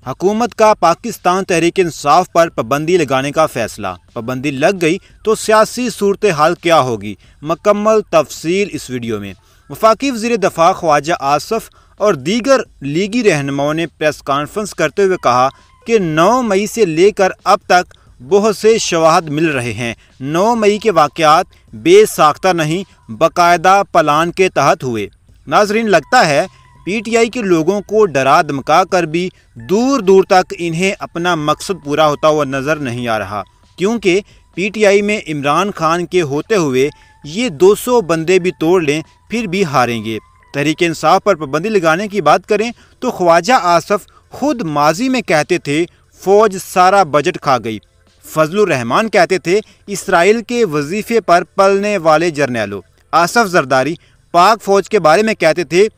हुकूमत का पाकिस्तान तहरीक इंसाफ पर पाबंदी लगाने का फैसला। पाबंदी लग गई तो सियासी सूरत हाल क्या होगी, मुकम्मल तफसील इस वीडियो में। वफाकी वज़ीर दफ़ा ख्वाजा आसफ और दीगर लीगी रहनुमाओं ने प्रेस कॉन्फ्रेंस करते हुए कहा कि 9 मई से लेकर अब तक बहुत से शवाहद मिल रहे हैं। 9 मई के वाक़यात बेसाख्ता नहीं, बाकायदा प्लान के तहत हुए। नाजरीन, लगता है PTI के लोगों को डरा धमका कर भी दूर दूर तक इन्हें अपना मकसद पूरा होता हुआ नज़र नहीं आ रहा, क्योंकि PTI में इमरान खान के होते हुए ये 200 बंदे भी तोड़ लें फिर भी हारेंगे। तहरीक इंसाफ पर पाबंदी लगाने की बात करें तो ख्वाजा आसफ खुद माजी में कहते थे फ़ौज सारा बजट खा गई। फजलुर रहमान कहते थे इसराइल के वजीफे पर पलने वाले जर्नैलों। आसफ जरदारी पाक फ़ौज के बारे में कहते थे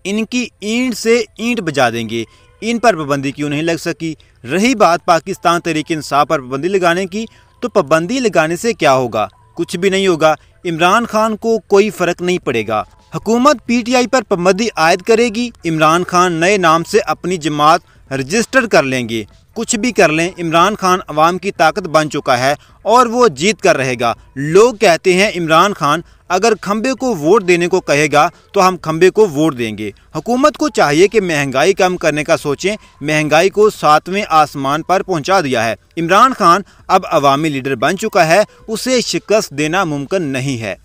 इनकी ईंट से ईंट बजा देंगे। इन पर पाबंदी क्यों नहीं लग सकी। रही बात पाकिस्तान तहरीक इंसाफ पर पाबंदी लगाने की, तो पाबंदी लगाने से क्या होगा? कुछ भी नहीं होगा। इमरान खान को कोई फ़र्क नहीं पड़ेगा। हुकूमत PTI पर पाबंदी आयद करेगी, इमरान खान नए नाम से अपनी जमात रजिस्टर कर लेंगे। कुछ भी कर लें, इमरान खान अवाम की ताकत बन चुका है और वो जीत कर रहेगा। लोग कहते हैं इमरान खान अगर खंबे को वोट देने को कहेगा तो हम खंबे को वोट देंगे। हुकूमत को चाहिए कि महंगाई कम करने का सोचें। महंगाई को 7वें आसमान पर पहुंचा दिया है। इमरान खान अब अवामी लीडर बन चुका है, उसे शिकस्त देना मुमकिन नहीं है।